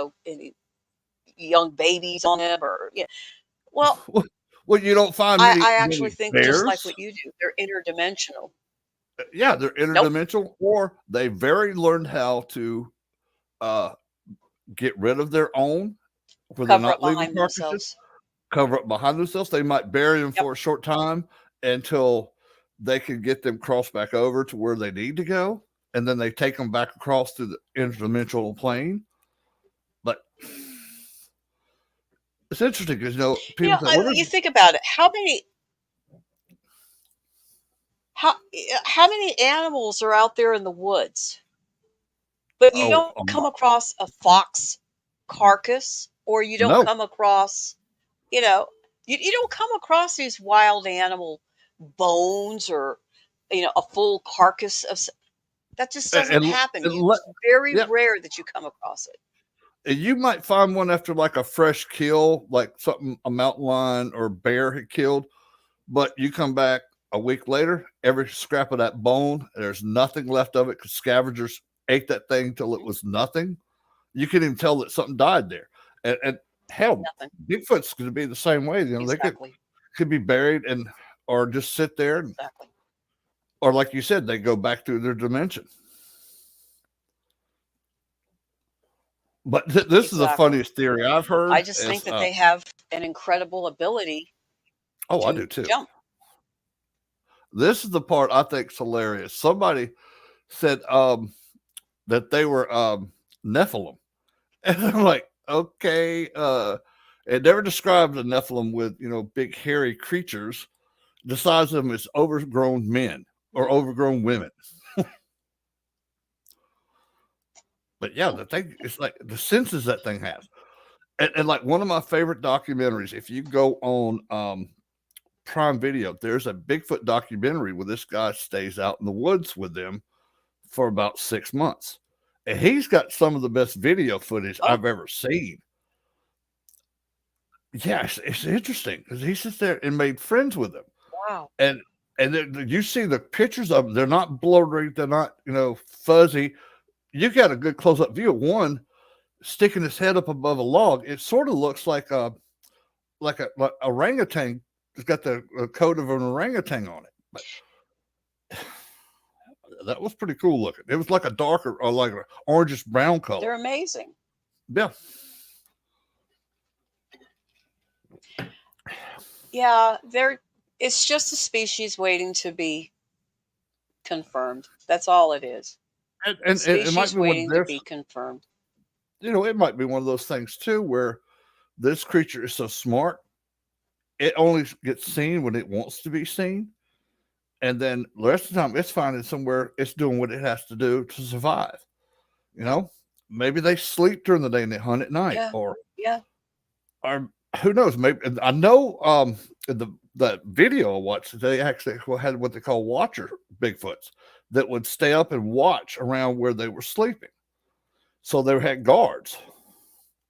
young babies on them, or well, Well, you don't find I actually many think just like bears. what you do, they're interdimensional. Yeah, they're Nope, interdimensional, or they very learned how to uh, get rid of their own, where they're cover up not leaving behind carcasses, themselves. cover up behind themselves. They might bury them Yep, for a short time until they can get them crossed back over to where they need to go, and then they take them back across to the interdimensional plane. But it's interesting because people say, "Well, you think about it. How many animals are out there in the woods? But you oh, don't come across a fox carcass, or you don't no," come across, you know, you don't come across these wild animal bones, or, a full carcass that just doesn't and, happen. and let, It's very yeah, rare that you come across it. and you might find one after like a fresh kill, like something a mountain lion or bear had killed. But you come back a week later, every scrap of that bone, there's nothing left of it because scavengers ate that thing till it Mhm. was nothing. You can even tell that something died there. And hell, Nothing. Bigfoot's going to be the same way. They Exactly. could be buried and or just sit there, Exactly. or like you said, they go back to their dimension. But this is the Exactly. funniest theory I've I heard. just think Is that they have an incredible ability oh, I to do too. jump. This is the part I think is hilarious. Somebody said that they were Nephilim. And I'm like, okay. It never described the Nephilim with, big hairy creatures. The size of them is overgrown men or Mhm. overgrown women. But yeah, the thing, it's like the senses that thing has. And like one of my favorite documentaries, if you go on Prime Video, there's a Bigfoot documentary where this guy stays out in the woods with them for about 6 months. And he's got some of the best video footage Oh, I've ever seen. Yes, it's interesting because he sits there and made friends with them, wow. and then you see the pictures of them. They're not blurry. They're not fuzzy. You got a good close up view of one sticking his head up above a log. It sort of looks like a orangutan. It's got the coat of an orangutan on it, but that was pretty cool looking. It was like a darker or like an orangish brown color. They're amazing. Yeah. Yeah, it's just a species waiting to be confirmed. That's all it is. And it might Species be one of waiting to their, be confirmed. it might be one of those things too where this creature is so smart, it only gets seen when it wants to be seen. And then the rest of the time, it's finding somewhere it's doing what it has to do to survive. You know, maybe they sleep during the day and they hunt at night, Yeah, yeah. or who knows? Maybe I know the video I watched, they actually had what they call watcher Bigfoots that would stay up and watch around where they were sleeping. So they had guards.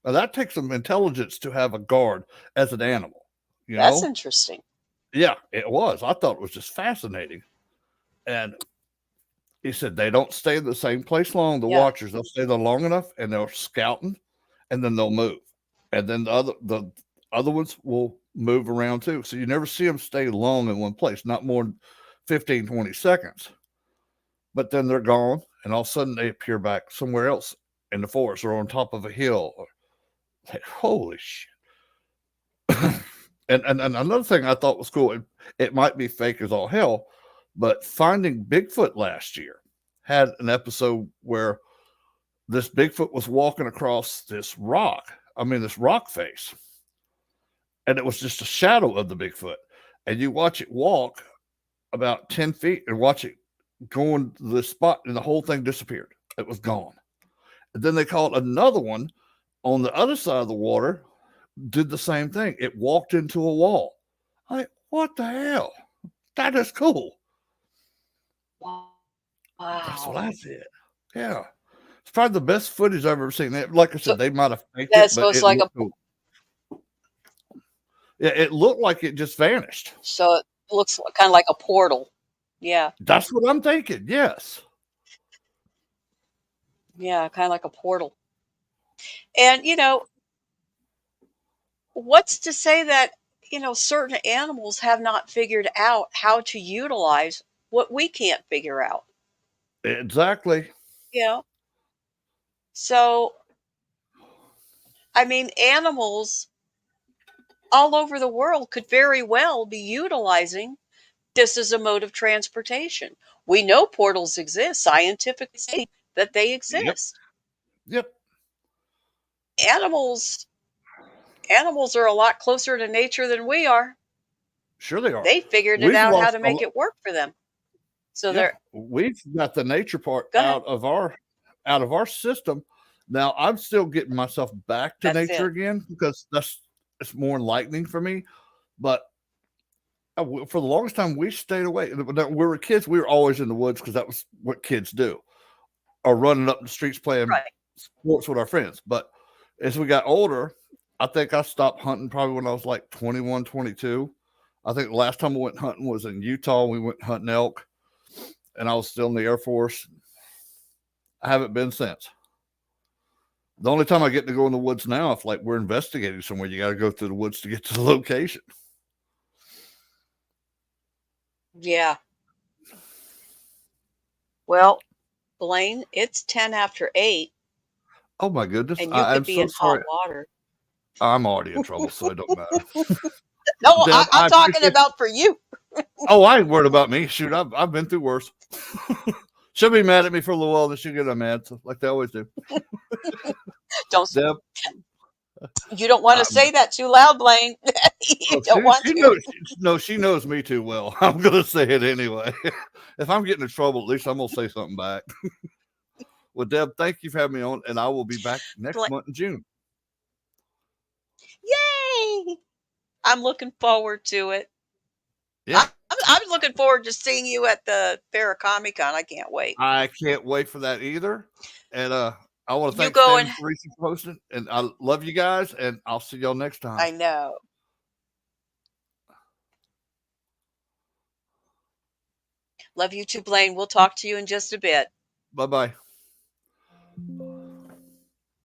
Now that takes some intelligence to have a guard as an animal, you That's know? interesting. Yeah, it was. I thought it was just fascinating. And he said they don't stay in the same place long, the Yeah, watchers. They'll stay there long enough and they'll scouting and then they'll move. And then the other ones will move around too. So you never see them stay long in one place, not more than 15, 20 seconds. But then they're gone and all of a sudden they appear back somewhere else in the forest or on top of a hill. Like, holy shit. And another thing I thought was cool, it might be fake as all hell, but Finding Bigfoot last year had an episode where this Bigfoot was walking across this rock. I mean, this rock face, and it was just a shadow of the Bigfoot. And you watch it walk about 10 feet and watch it going to the spot, and the whole thing disappeared. It was gone. And then they caught another one on the other side of the water, did the same thing. It walked into a wall. I'm like, what the hell? That is cool. That's what Wow. I said. Yeah. It's probably the best footage I've ever seen. Like I So said, they might have faked yeah, it, so but it's it like a looked cool. Yeah, it looked like it just vanished. so it looks kind of like a portal. Yeah. That's what I'm thinking. Yes. Yeah, kind of like a portal. And what's to say that certain animals have not figured out how to utilize what we can't figure out? Exactly. You know, so I mean, animals all over the world could very well be utilizing this as a mode of transportation. We know portals exist, scientifically say that they Yep. exist. Yep. Animals animals are a lot closer to nature than we are. Sure they are. They figured it We've out how lost to a make lot. it work for them. So Yeah, they're we've got the nature part go ahead. out of our system. Now I'm still getting myself back to That's nature it. again because that's it's more enlightening for me. But for the longest time, we stayed away. When we were kids, we were always in the woods because that was what kids do, or running up the streets playing Right. sports with our friends. But as we got older, I think I stopped hunting probably when I was like 21, 22. I think the last time I went hunting was in Utah. We went hunting elk, and I was still in the Air Force. I haven't been since. The only time I get to go in the woods now, if like we're investigating somewhere, you got to go through the woods to get to the location. Yeah. Well, Blaine, it's 10 after 8 Oh my goodness, and you I'm could be so in hot sorry. water. I'm already in trouble, so it don't matter. No, Deb, I'm I talking appreciate. about for you. Oh, I ain't worried about me. Shoot, I've been through worse. She'll be mad at me for a little while, then she'll get mad, so, like they always do. Don't Deb, you don't want to um, say that too loud, Blaine. You oh, don't want she to. knows. No, she knows me too well. I'm gonna say it anyway. If I'm getting in trouble, at least I'm gonna say something back. Well, Deb, thank you for having me on, and I will be back next Bla- month in June. Yay! I'm looking forward to it. Yeah, I'm looking forward to seeing you at the Fair Comic Con. I can't wait. I can't wait for that either. And I want to You thank go Stan and and Teresa for hosting, and I love you guys, and I'll see y'all next time. I know. Love you too, Blaine. We'll talk to you in just a bit. Bye bye.